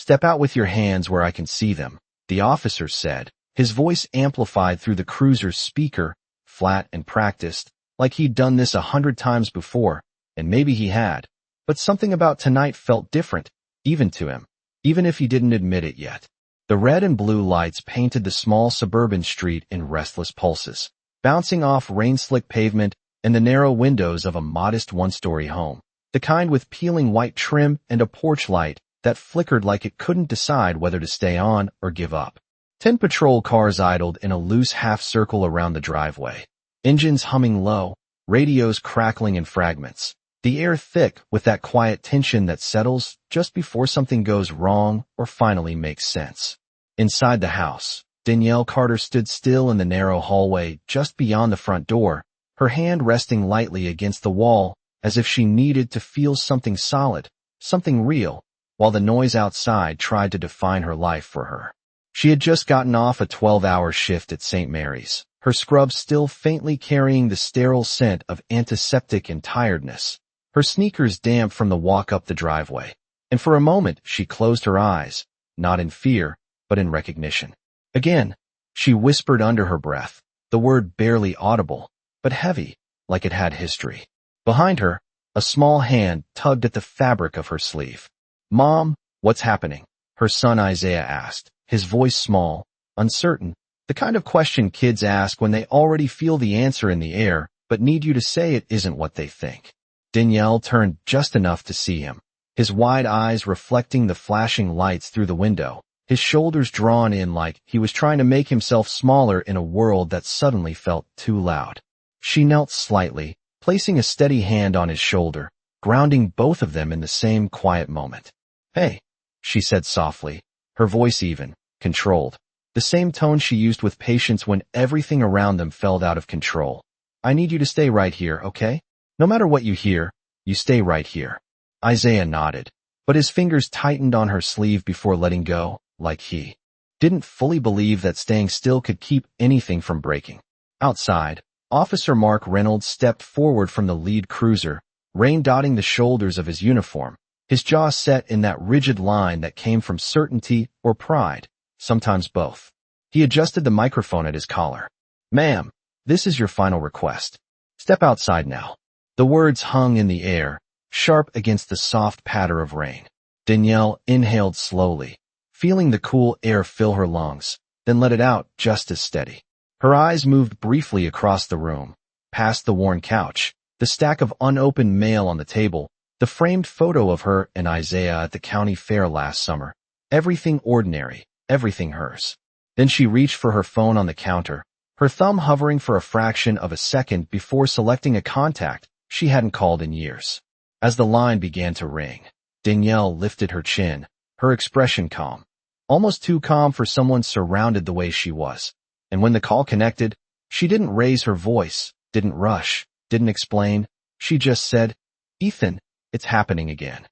Step out with your hands where I can see them, the officer said, his voice amplified through the cruiser's speaker, flat and practiced, like he'd done this 100 times before, and maybe he had. But something about tonight felt different, even to him, even if he didn't admit it yet. The red and blue lights painted the small suburban street in restless pulses, bouncing off rain-slick pavement and the narrow windows of a modest one-story home, the kind with peeling white trim and a porch light that flickered like it couldn't decide whether to stay on or give up. 10 patrol cars idled in a loose half-circle around the driveway, engines humming low, radios crackling in fragments, the air thick with that quiet tension that settles just before something goes wrong or finally makes sense. Inside the house, Danielle Carter stood still in the narrow hallway just beyond the front door, her hand resting lightly against the wall as if she needed to feel something solid, something real, while the noise outside tried to define her life for her. She had just gotten off a 12-hour shift at St. Mary's, her scrubs still faintly carrying the sterile scent of antiseptic and tiredness, her sneakers damp from the walk up the driveway. And for a moment she closed her eyes, not in fear, but in recognition. Again, she whispered under her breath, the word barely audible, but heavy, like it had history. Behind her, a small hand tugged at the fabric of her sleeve. "Mom, what's happening?" her son Isaiah asked, his voice small, uncertain, the kind of question kids ask when they already feel the answer in the air, but need you to say it isn't what they think. Danielle turned just enough to see him, his wide eyes reflecting the flashing lights through the window, his shoulders drawn in like he was trying to make himself smaller in a world that suddenly felt too loud. She knelt slightly, placing a steady hand on his shoulder, grounding both of them in the same quiet moment. "Hey," she said softly, her voice even, controlled, the same tone she used with patients when everything around them felt out of control. "I need you to stay right here, okay? No matter what you hear, you stay right here." Isaiah nodded, but his fingers tightened on her sleeve before letting go, like he didn't fully believe that staying still could keep anything from breaking. Outside, Officer Mark Reynolds stepped forward from the lead cruiser, rain dotting the shoulders of his uniform, his jaw set in that rigid line that came from certainty or pride, sometimes both. He adjusted the microphone at his collar. "Ma'am, this is your final request. Step outside now." The words hung in the air, sharp against the soft patter of rain. Danielle inhaled slowly, feeling the cool air fill her lungs, then let it out just as steady. Her eyes moved briefly across the room, past the worn couch, the stack of unopened mail on the table, the framed photo of her and Isaiah at the county fair last summer. Everything ordinary, everything hers. Then she reached for her phone on the counter, her thumb hovering for a fraction of a second before selecting a contact she hadn't called in years. As the line began to ring, Danielle lifted her chin, her expression calm, almost too calm for someone surrounded the way she was. And when the call connected, she didn't raise her voice, didn't rush, didn't explain. She just said, "Ethan, it's happening again."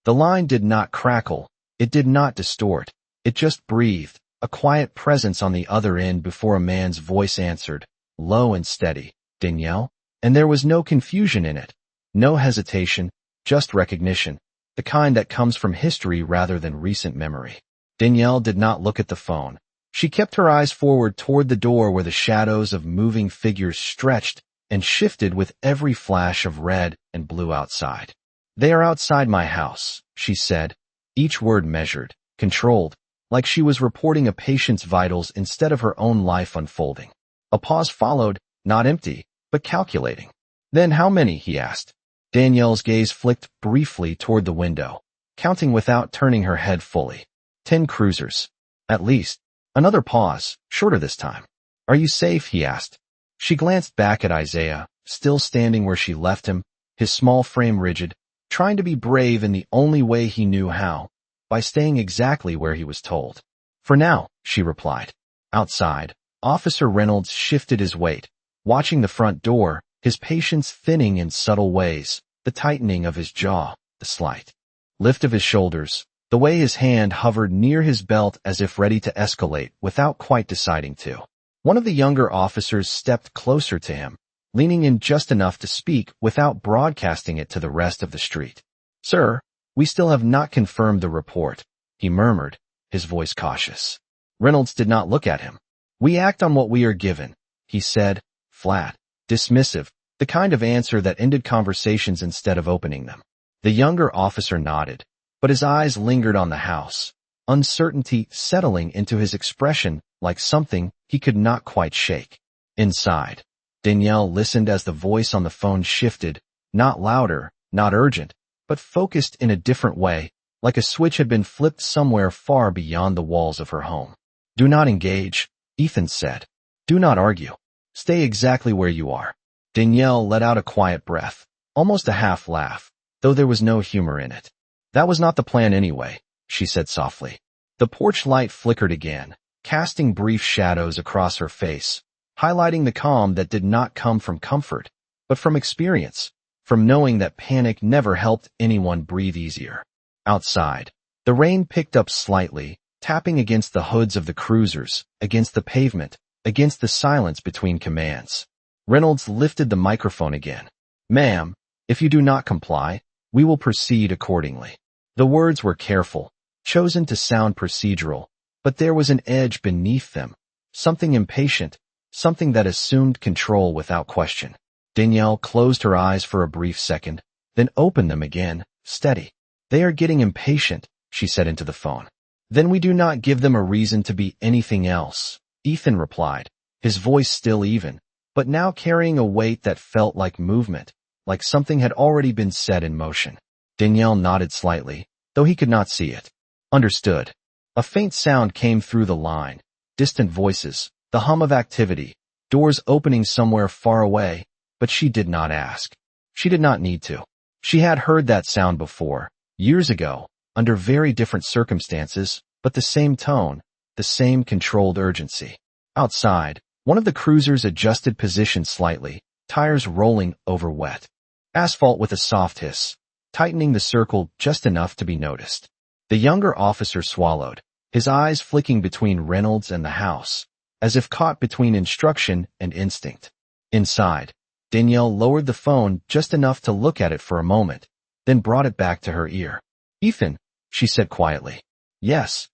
The line did not crackle, it did not distort, it just breathed, a quiet presence on the other end before a man's voice answered, low and steady, "Danielle?" And there was no confusion in it, no hesitation, just recognition, the kind that comes from history rather than recent memory. Danielle did not look at the phone. She kept her eyes forward toward the door where the shadows of moving figures stretched and shifted with every flash of red and blue outside. "They are outside my house," she said, each word measured, controlled, like she was reporting a patient's vitals instead of her own life unfolding. A pause followed, not empty, but calculating. "Then how many?" he asked. Danielle's gaze flicked briefly toward the window, counting without turning her head fully. 10 cruisers. At least. Another pause, shorter this time. "Are you safe?" he asked. She glanced back at Isaiah, still standing where she left him, his small frame rigid, trying to be brave in the only way he knew how, by staying exactly where he was told. "For now," she replied. Outside, Officer Reynolds shifted his weight, watching the front door, his patience thinning in subtle ways, the tightening of his jaw, the slight lift of his shoulders, the way his hand hovered near his belt as if ready to escalate without quite deciding to. One of the younger officers stepped closer to him, leaning in just enough to speak without broadcasting it to the rest of the street. "Sir, we still have not confirmed the report, he murmured, his voice cautious. Reynolds did not look at him. We act on what we are given, he said, flat, dismissive, the kind of answer that ended conversations instead of opening them. The younger officer nodded, but his eyes lingered on the house, uncertainty settling into his expression like something he could not quite shake. Inside, Danielle listened as the voice on the phone shifted, not louder, not urgent, but focused in a different way, like a switch had been flipped somewhere far beyond the walls of her home. Do not engage, Ethan said. Do not argue. Stay exactly where you are. Danielle let out a quiet breath, almost a half laugh, though there was no humor in it. That was not the plan anyway, she said softly. The porch light flickered again, casting brief shadows across her face, highlighting the calm that did not come from comfort, but from experience, from knowing that panic never helped anyone breathe easier. Outside, the rain picked up slightly, tapping against the hoods of the cruisers, against the pavement, against the silence between commands. Reynolds lifted the microphone again. Ma'am, if you do not comply, we will proceed accordingly. The words were careful, chosen to sound procedural, but there was an edge beneath them, something impatient, something that assumed control without question. Danielle closed her eyes for a brief second, then opened them again, steady. They are getting impatient, she said into the phone. Then we do not give them a reason to be anything else, Ethan replied, his voice still even, but now carrying a weight that felt like movement, like something had already been set in motion. Danielle nodded slightly, though he could not see it. Understood. A faint sound came through the line, distant voices, the hum of activity, doors opening somewhere far away, but she did not ask. She did not need to. She had heard that sound before, years ago, under very different circumstances, but the same tone, the same controlled urgency. Outside, one of the cruisers adjusted position slightly, tires rolling over wet asphalt with a soft hiss, tightening the circle just enough to be noticed. The younger officer swallowed, his eyes flicking between Reynolds and the house, as if caught between instruction and instinct. Inside, Danielle lowered the phone just enough to look at it for a moment, then brought it back to her ear. Ethan, she said quietly. Yes.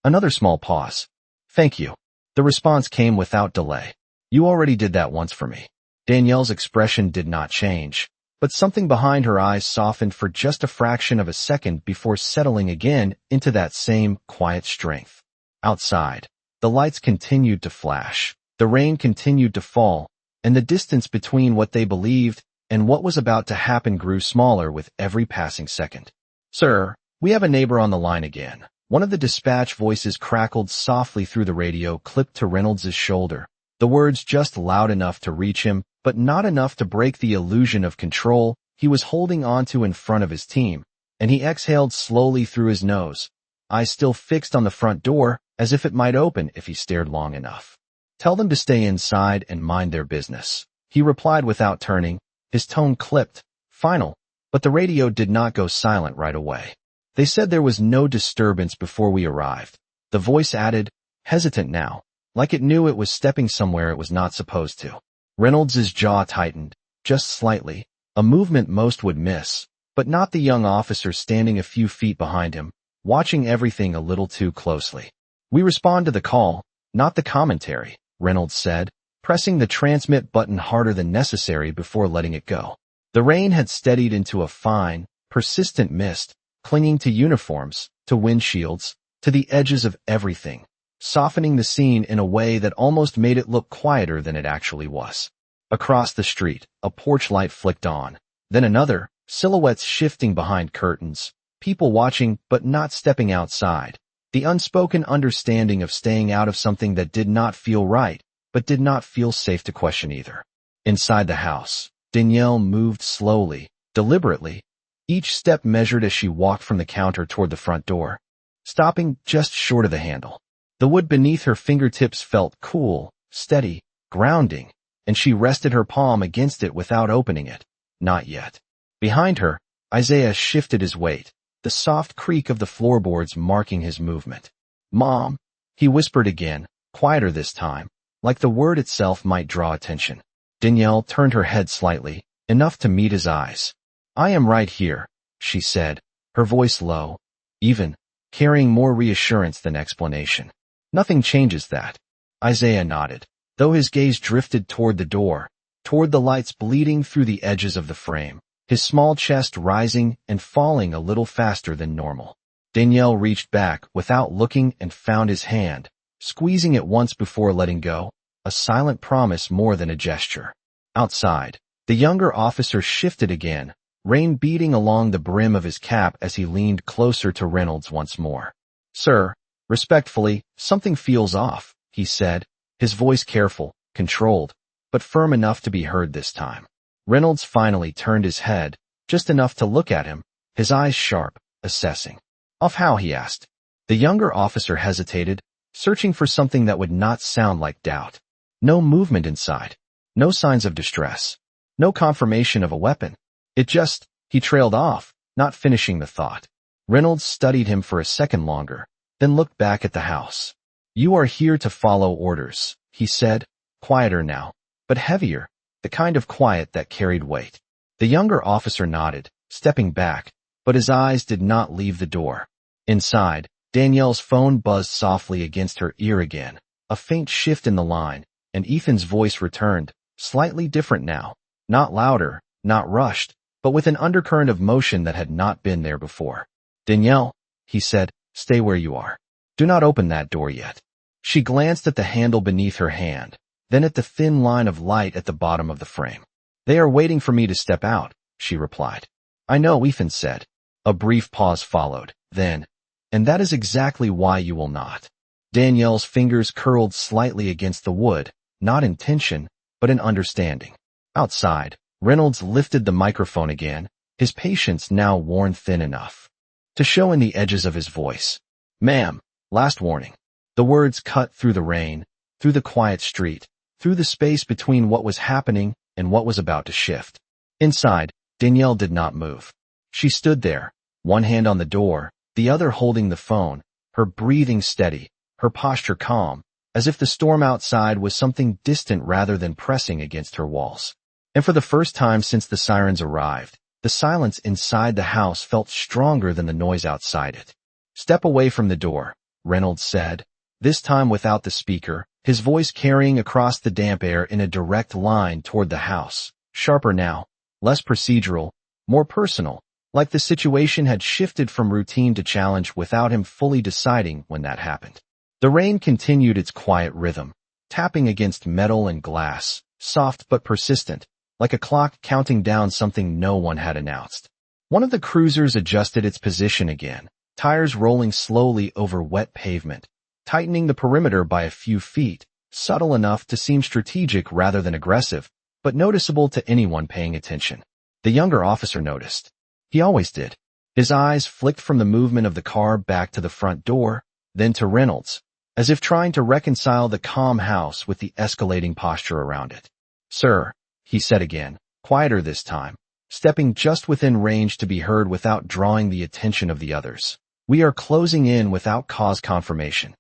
Another small pause. Thank you. The response came without delay. You already did that once for me. Danielle's expression did not change, but something behind her eyes softened for just a fraction of a second before settling again into that same quiet strength. Outside, the lights continued to flash, the rain continued to fall, and the distance between what they believed and what was about to happen grew smaller with every passing second. Sir, we have a neighbor on the line again. One of the dispatch voices crackled softly through the radio, clipped to Reynolds' shoulder, the words just loud enough to reach him, but not enough to break the illusion of control he was holding onto in front of his team, and he exhaled slowly through his nose, eyes still fixed on the front door, as if it might open if he stared long enough. Tell them to stay inside and mind their business, he replied without turning, his tone clipped, final, but the radio did not go silent right away. They said there was no disturbance before we arrived. The voice added, hesitant now, like it knew it was stepping somewhere it was not supposed to. Reynolds' jaw tightened, just slightly, a movement most would miss, but not the young officer standing a few feet behind him, watching everything a little too closely. We respond to the call, not the commentary, Reynolds said, pressing the transmit button harder than necessary before letting it go. The rain had steadied into a fine, persistent mist, clinging to uniforms, to windshields, to the edges of everything, softening the scene in a way that almost made it look quieter than it actually was. Across the street, a porch light flicked on, then another, silhouettes shifting behind curtains, people watching but not stepping outside, the unspoken understanding of staying out of something that did not feel right, but did not feel safe to question either. Inside the house, Danielle moved slowly, deliberately, each step measured as she walked from the counter toward the front door, stopping just short of the handle. The wood beneath her fingertips felt cool, steady, grounding, and she rested her palm against it without opening it. Not yet. Behind her, Isaiah shifted his weight, the soft creak of the floorboards marking his movement. Mom, he whispered again, quieter this time, like the word itself might draw attention. Danielle turned her head slightly, enough to meet his eyes. I am right here, she said, her voice low, even, carrying more reassurance than explanation. Nothing changes that. Isaiah nodded, though his gaze drifted toward the door, toward the lights bleeding through the edges of the frame, his small chest rising and falling a little faster than normal. Danielle reached back without looking and found his hand, squeezing it once before letting go, a silent promise more than a gesture. Outside, the younger officer shifted again, rain beating along the brim of his cap as he leaned closer to Reynolds once more. "Sir," respectfully, "something feels off," he said, his voice careful, controlled, but firm enough to be heard this time. Reynolds finally turned his head, just enough to look at him, his eyes sharp, assessing. "Off how?" he asked. The younger officer hesitated, searching for something that would not sound like doubt. No movement inside. No signs of distress. No confirmation of a weapon. He trailed off, not finishing the thought. Reynolds studied him for a second longer, then looked back at the house. "You are here to follow orders," he said, quieter now, but heavier, the kind of quiet that carried weight. The younger officer nodded, stepping back, but his eyes did not leave the door. Inside, Danielle's phone buzzed softly against her ear again, a faint shift in the line, and Ethan's voice returned, slightly different now, not louder, not rushed, but with an undercurrent of motion that had not been there before. "Danielle," he said, "stay where you are. Do not open that door yet." She glanced at the handle beneath her hand, then at the thin line of light at the bottom of the frame. "They are waiting for me to step out," she replied. "I know," Ethan said. A brief pause followed, then, "And that is exactly why you will not." Danielle's fingers curled slightly against the wood, not in tension, but in understanding. Outside, Reynolds lifted the microphone again, his patience now worn thin enough to show in the edges of his voice. "Ma'am, last warning." The words cut through the rain, through the quiet street, through the space between what was happening and what was about to shift. Inside, Danielle did not move. She stood there, one hand on the door, the other holding the phone, her breathing steady, her posture calm, as if the storm outside was something distant rather than pressing against her walls. And for the first time since the sirens arrived, the silence inside the house felt stronger than the noise outside it. "Step away from the door," Reynolds said, this time without the speaker, his voice carrying across the damp air in a direct line toward the house, sharper now, less procedural, more personal, like the situation had shifted from routine to challenge without him fully deciding when that happened. The rain continued its quiet rhythm, tapping against metal and glass, soft but persistent, like a clock counting down something no one had announced. One of the cruisers adjusted its position again, tires rolling slowly over wet pavement, tightening the perimeter by a few feet, subtle enough to seem strategic rather than aggressive, but noticeable to anyone paying attention. The younger officer noticed. He always did. His eyes flicked from the movement of the car back to the front door, then to Reynolds, as if trying to reconcile the calm house with the escalating posture around it. "Sir," he said again, quieter this time, stepping just within range to be heard without drawing the attention of the others. "We are closing in without cause confirmation."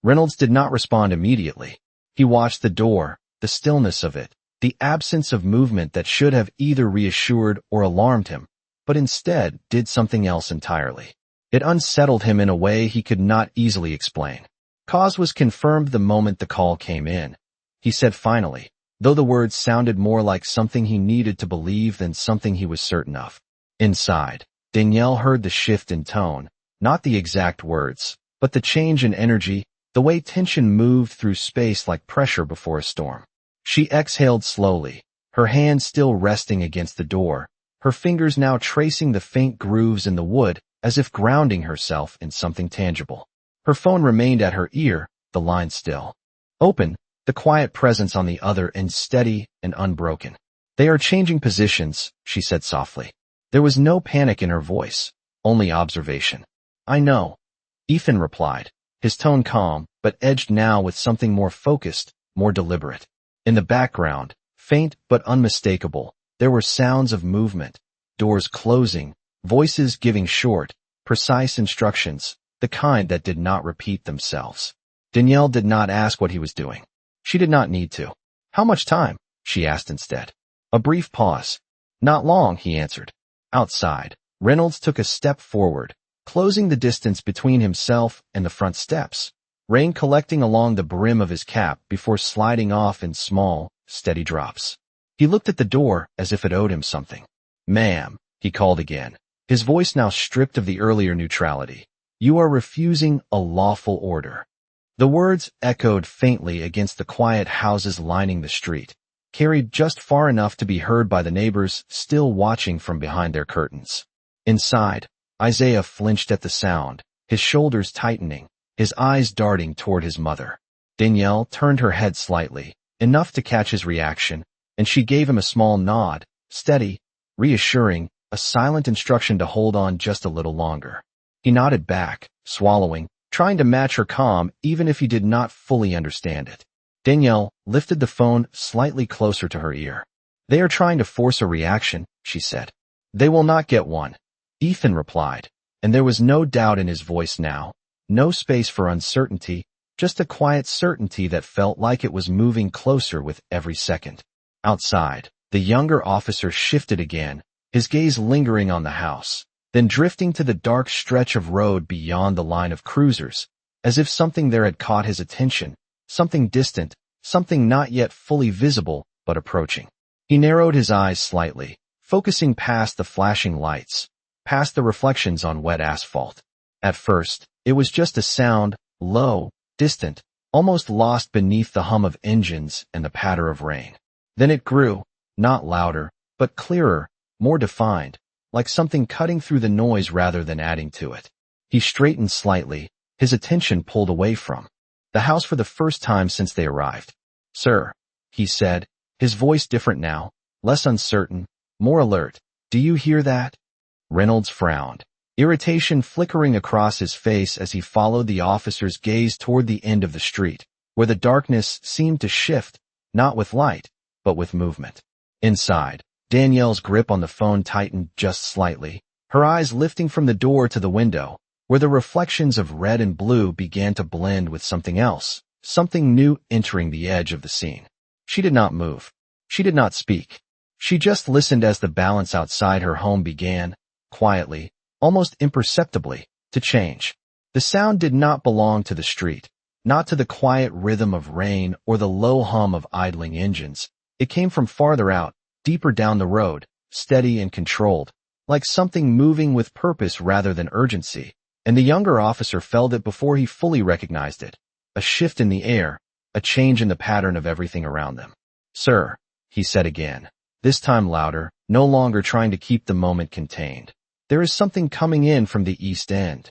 Reynolds did not respond immediately. He watched the door, the stillness of it, the absence of movement that should have either reassured or alarmed him, but instead did something else entirely. It unsettled him in a way he could not easily explain. Cause was confirmed the moment the call came in, he said finally, though the words sounded more like something he needed to believe than something he was certain of. Inside, Danielle heard the shift in tone, not the exact words, but the change in energy, the way tension moved through space like pressure before a storm. She exhaled slowly, her hand still resting against the door, her fingers now tracing the faint grooves in the wood as if grounding herself in something tangible. Her phone remained at her ear, the line still open, the quiet presence on the other end steady and unbroken. "They are changing positions," she said softly. There was no panic in her voice, only observation. "I know," Ethan replied, his tone calm, but edged now with something more focused, more deliberate. In the background, faint but unmistakable, there were sounds of movement, doors closing, voices giving short, precise instructions, the kind that did not repeat themselves. Danielle did not ask what he was doing. She did not need to. "How much time?" she asked instead. A brief pause. "Not long," he answered. Outside, Reynolds took a step forward, closing the distance between himself and the front steps, rain collecting along the brim of his cap before sliding off in small, steady drops. He looked at the door as if it owed him something. "Ma'am," he called again, his voice now stripped of the earlier neutrality. "You are refusing a lawful order." The words echoed faintly against the quiet houses lining the street, carried just far enough to be heard by the neighbors still watching from behind their curtains. Inside, Isaiah flinched at the sound, his shoulders tightening, his eyes darting toward his mother. Danielle turned her head slightly, enough to catch his reaction, and she gave him a small nod, steady, reassuring, a silent instruction to hold on just a little longer. He nodded back, swallowing, trying to match her calm even if he did not fully understand it. Danielle lifted the phone slightly closer to her ear. "They are trying to force a reaction," she said. "They will not get one," Ethan replied, and there was no doubt in his voice now, no space for uncertainty, just a quiet certainty that felt like it was moving closer with every second. Outside, the younger officer shifted again, his gaze lingering on the house, then drifting to the dark stretch of road beyond the line of cruisers, as if something there had caught his attention, something distant, something not yet fully visible, but approaching. He narrowed his eyes slightly, focusing past the flashing lights, past the reflections on wet asphalt. At first, it was just a sound, low, distant, almost lost beneath the hum of engines and the patter of rain. Then it grew, not louder, but clearer, more defined, like something cutting through the noise rather than adding to it. He straightened slightly, his attention pulled away from the house for the first time since they arrived. "Sir," he said, his voice different now, less uncertain, more alert. "Do you hear that?" Reynolds frowned, irritation flickering across his face as he followed the officer's gaze toward the end of the street, where the darkness seemed to shift, not with light, but with movement. Inside, Danielle's grip on the phone tightened just slightly, her eyes lifting from the door to the window, where the reflections of red and blue began to blend with something else, something new entering the edge of the scene. She did not move. She did not speak. She just listened as the balance outside her home began, quietly, almost imperceptibly, to change. The sound did not belong to the street, not to the quiet rhythm of rain or the low hum of idling engines. It came from farther out, deeper down the road, steady and controlled, like something moving with purpose rather than urgency, and the younger officer felt it before he fully recognized it. A shift in the air, a change in the pattern of everything around them. "Sir," he said again, this time louder, no longer trying to keep the moment contained. "There is something coming in from the east end."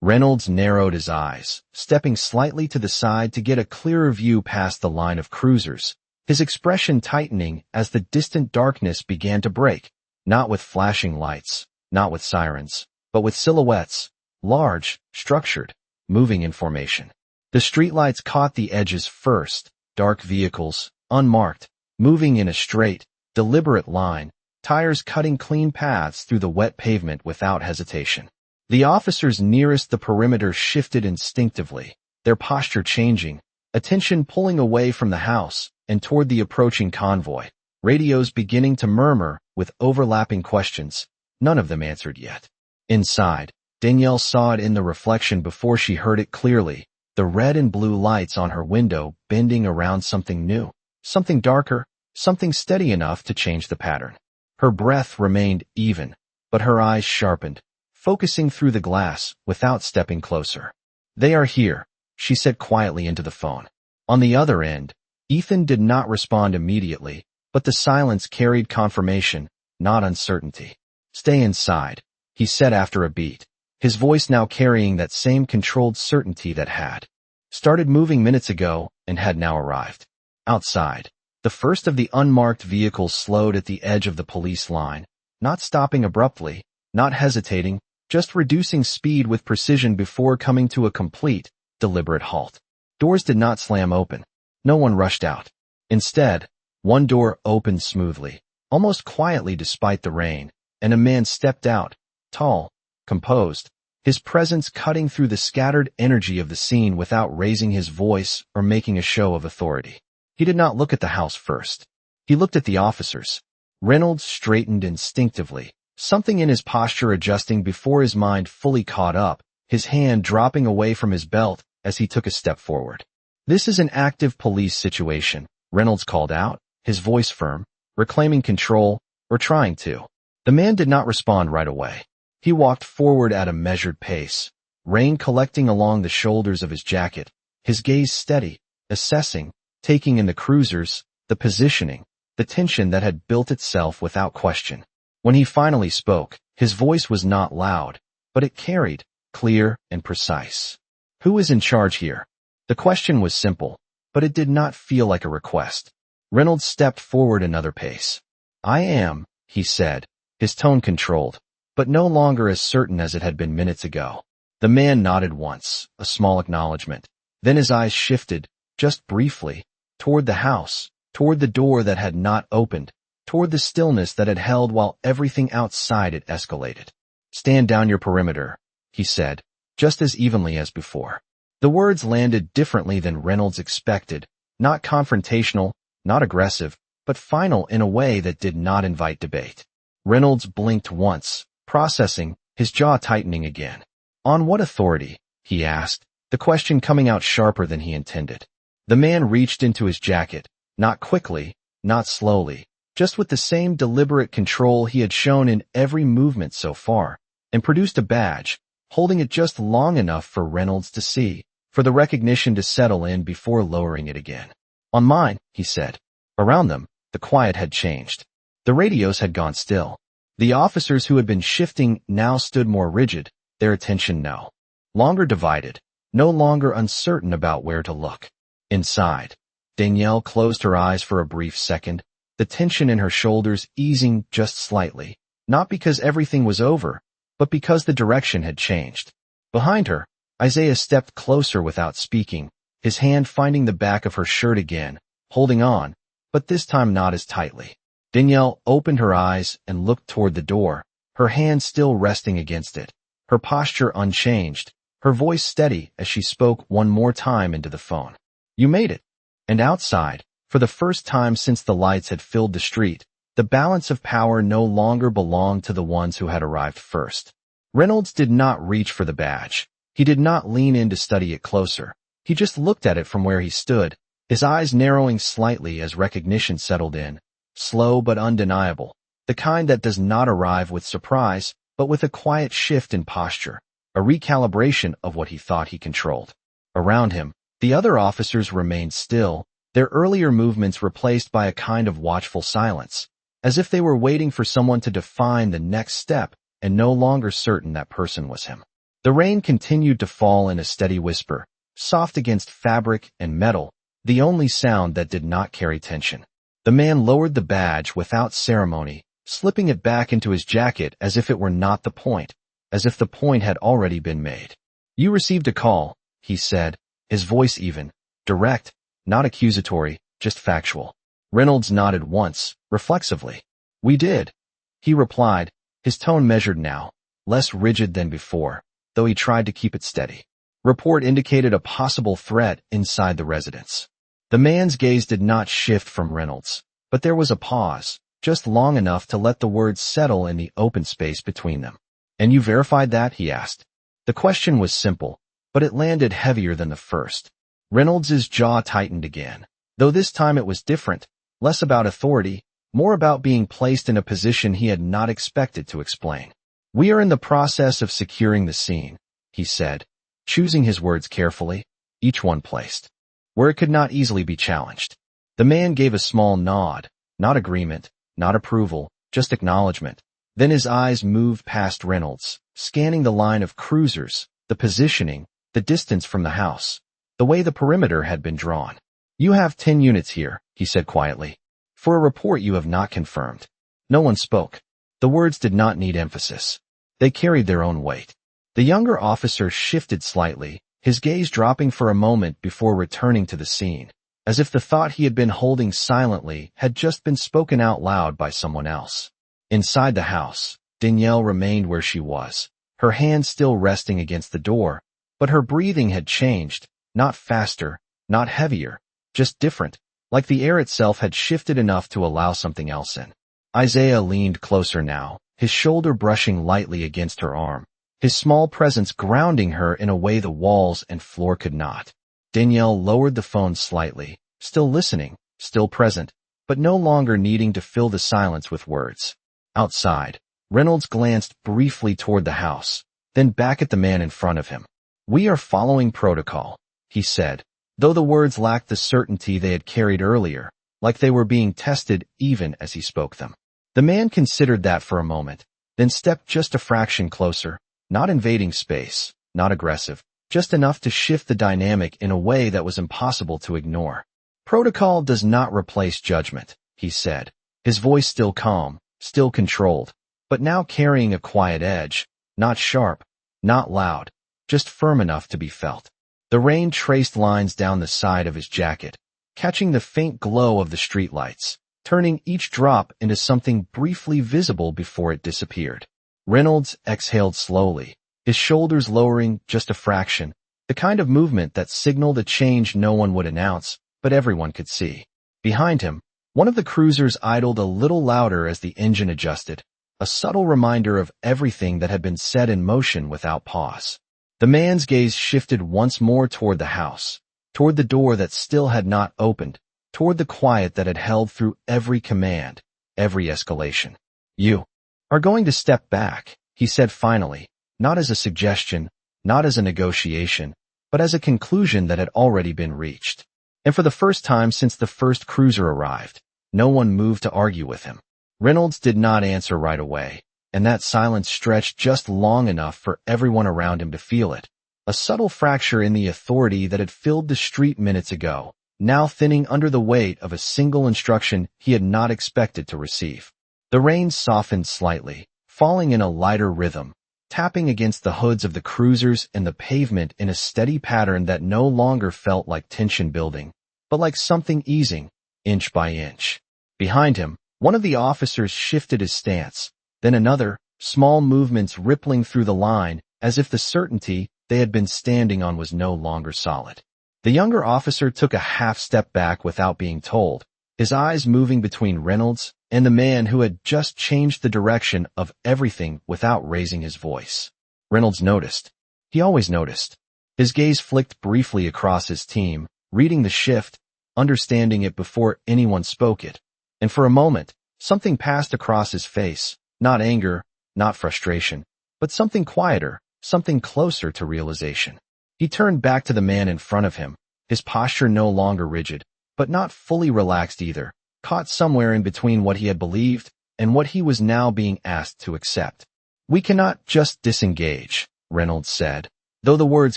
Reynolds narrowed his eyes, stepping slightly to the side to get a clearer view past the line of cruisers, his expression tightening as the distant darkness began to break, not with flashing lights, not with sirens, but with silhouettes, large, structured, moving in formation. The streetlights caught the edges first, dark vehicles, unmarked, moving in a straight, deliberate line, tires cutting clean paths through the wet pavement without hesitation. The officers nearest the perimeter shifted instinctively, their posture changing, attention pulling away from the house and toward the approaching convoy, radios beginning to murmur with overlapping questions, none of them answered yet. Inside, Danielle saw it in the reflection before she heard it clearly, the red and blue lights on her window bending around something new, something darker, something steady enough to change the pattern. Her breath remained even, but her eyes sharpened, focusing through the glass without stepping closer. "They are here," she said quietly into the phone. On the other end, Ethan did not respond immediately, but the silence carried confirmation, not uncertainty. "Stay inside," he said after a beat, his voice now carrying that same controlled certainty that had started moving minutes ago and had now arrived. Outside, the first of the unmarked vehicles slowed at the edge of the police line, not stopping abruptly, not hesitating, just reducing speed with precision before coming to a complete, deliberate halt. Doors did not slam open. No one rushed out. Instead, one door opened smoothly, almost quietly despite the rain, and a man stepped out, tall, composed, his presence cutting through the scattered energy of the scene without raising his voice or making a show of authority. He did not look at the house first. He looked at the officers. Reynolds straightened instinctively, something in his posture adjusting before his mind fully caught up, his hand dropping away from his belt as he took a step forward. "This is an active police situation," Reynolds called out, his voice firm, reclaiming control, or trying to. The man did not respond right away. He walked forward at a measured pace, rain collecting along the shoulders of his jacket, his gaze steady, assessing, taking in the cruisers, the positioning, the tension that had built itself without question. When he finally spoke, his voice was not loud, but it carried, clear and precise. "Who is in charge here?" The question was simple, but it did not feel like a request. Reynolds stepped forward another pace. "I am," he said, his tone controlled, but no longer as certain as it had been minutes ago. The man nodded once, a small acknowledgement. Then his eyes shifted, just briefly, toward the house, toward the door that had not opened, toward the stillness that had held while everything outside it escalated. "Stand down your perimeter," he said, just as evenly as before. The words landed differently than Reynolds expected, not confrontational, not aggressive, but final in a way that did not invite debate. Reynolds blinked once, processing, his jaw tightening again. "On what authority?" he asked, the question coming out sharper than he intended. The man reached into his jacket, not quickly, not slowly, just with the same deliberate control he had shown in every movement so far, and produced a badge, holding it just long enough for Reynolds to see, for the recognition to settle in before lowering it again. "On mine," he said. Around them, the quiet had changed. The radios had gone still. The officers who had been shifting now stood more rigid, their attention no longer divided, no longer uncertain about where to look. Inside, Danielle closed her eyes for a brief second, the tension in her shoulders easing just slightly, not because everything was over, but because the direction had changed. Behind her, Isaiah stepped closer without speaking, his hand finding the back of her shirt again, holding on, but this time not as tightly. Danielle opened her eyes and looked toward the door, her hand still resting against it, her posture unchanged, her voice steady as she spoke one more time into the phone. "You made it." And outside, for the first time since the lights had filled the street, the balance of power no longer belonged to the ones who had arrived first. Reynolds did not reach for the badge. He did not lean in to study it closer. He just looked at it from where he stood, his eyes narrowing slightly as recognition settled in, slow but undeniable, the kind that does not arrive with surprise, but with a quiet shift in posture, a recalibration of what he thought he controlled. Around him, the other officers remained still, their earlier movements replaced by a kind of watchful silence, as if they were waiting for someone to define the next step and no longer certain that person was him. The rain continued to fall in a steady whisper, soft against fabric and metal, the only sound that did not carry tension. The man lowered the badge without ceremony, slipping it back into his jacket as if it were not the point, as if the point had already been made. "You received a call," he said, his voice even, direct, not accusatory, just factual. Reynolds nodded once, reflexively. "We did," he replied, his tone measured now, less rigid than before, though he tried to keep it steady. Report indicated a possible threat inside the residence. The man's gaze did not shift from Reynolds, but there was a pause, just long enough to let the words settle in the open space between them. "And you verified that?" he asked. The question was simple, but it landed heavier than the first. Reynolds's jaw tightened again, though this time it was different, less about authority, more about being placed in a position he had not expected to explain. "We are in the process of securing the scene," he said, choosing his words carefully, each one placed where it could not easily be challenged. The man gave a small nod, not agreement, not approval, just acknowledgement. Then his eyes moved past Reynolds, scanning the line of cruisers, the positioning, the distance from the house, the way the perimeter had been drawn. "You have 10 units here," he said quietly, "for a report you have not confirmed." No one spoke. The words did not need emphasis. They carried their own weight. The younger officer shifted slightly, his gaze dropping for a moment before returning to the scene, as if the thought he had been holding silently had just been spoken out loud by someone else. Inside the house, Danielle remained where she was, her hand still resting against the door, but her breathing had changed, not faster, not heavier, just different, like the air itself had shifted enough to allow something else in. Isaiah leaned closer now, his shoulder brushing lightly against her arm, his small presence grounding her in a way the walls and floor could not. Danielle lowered the phone slightly, still listening, still present, but no longer needing to fill the silence with words. Outside, Reynolds glanced briefly toward the house, then back at the man in front of him. "We are following protocol," he said, though the words lacked the certainty they had carried earlier, like they were being tested even as he spoke them. The man considered that for a moment, then stepped just a fraction closer, not invading space, not aggressive, just enough to shift the dynamic in a way that was impossible to ignore. "Protocol does not replace judgment," he said, his voice still calm, still controlled, but now carrying a quiet edge, not sharp, not loud, just firm enough to be felt. The rain traced lines down the side of his jacket, catching the faint glow of the streetlights, turning each drop into something briefly visible before it disappeared. Reynolds exhaled slowly, his shoulders lowering just a fraction, the kind of movement that signaled a change no one would announce, but everyone could see. Behind him, one of the cruisers idled a little louder as the engine adjusted, a subtle reminder of everything that had been set in motion without pause. The man's gaze shifted once more toward the house, toward the door that still had not opened, toward the quiet that had held through every command, every escalation. "You are going to step back," he said finally, not as a suggestion, not as a negotiation, but as a conclusion that had already been reached. And for the first time since the first cruiser arrived, no one moved to argue with him. Reynolds did not answer right away, and that silence stretched just long enough for everyone around him to feel it. A subtle fracture in the authority that had filled the street minutes ago, now thinning under the weight of a single instruction he had not expected to receive. The rain softened slightly, falling in a lighter rhythm, tapping against the hoods of the cruisers and the pavement in a steady pattern that no longer felt like tension building, but like something easing, inch by inch. Behind him, one of the officers shifted his stance, then another, small movements rippling through the line as if the certainty they had been standing on was no longer solid. The younger officer took a half step back without being told, his eyes moving between Reynolds and the man who had just changed the direction of everything without raising his voice. Reynolds noticed. He always noticed. His gaze flicked briefly across his team, reading the shift, understanding it before anyone spoke it. And for a moment, something passed across his face, not anger, not frustration, but something quieter, something closer to realization. He turned back to the man in front of him, his posture no longer rigid, but not fully relaxed either, caught somewhere in between what he had believed and what he was now being asked to accept. "We cannot just disengage," Reynolds said, though the words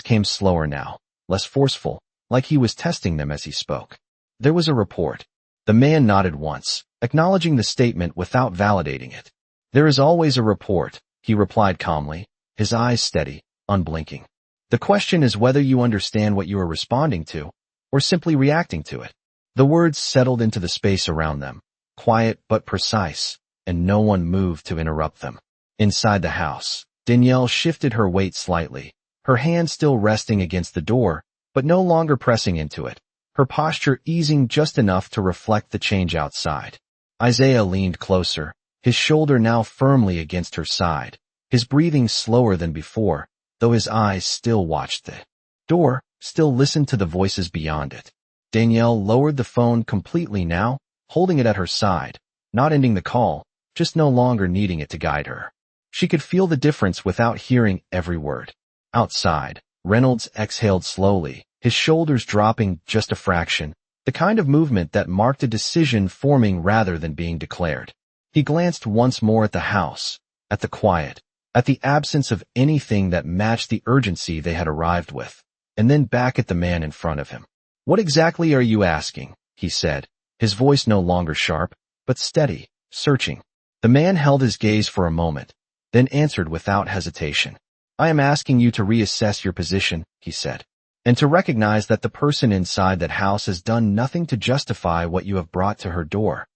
came slower now, less forceful, like he was testing them as he spoke. "There was a report." The man nodded once, acknowledging the statement without validating it. "There is always a report," he replied calmly, his eyes steady, unblinking. "The question is whether you understand what you are responding to, or simply reacting to it." The words settled into the space around them, quiet but precise, and no one moved to interrupt them. Inside the house, Danielle shifted her weight slightly, her hand still resting against the door, but no longer pressing into it, her posture easing just enough to reflect the change outside. Isaiah leaned closer, his shoulder now firmly against her side, his breathing slower than before, though his eyes still watched the door, still listened to the voices beyond it. Danielle lowered the phone completely now, holding it at her side, not ending the call, just no longer needing it to guide her. She could feel the difference without hearing every word. Outside, Reynolds exhaled slowly, his shoulders dropping just a fraction, the kind of movement that marked a decision forming rather than being declared. He glanced once more at the house, at the quiet, at the absence of anything that matched the urgency they had arrived with, and then back at the man in front of him. "What exactly are you asking?" he said, his voice no longer sharp, but steady, searching. The man held his gaze for a moment, then answered without hesitation. "I am asking you to reassess your position," he said, "and to recognize that the person inside that house has done nothing to justify what you have brought to her door."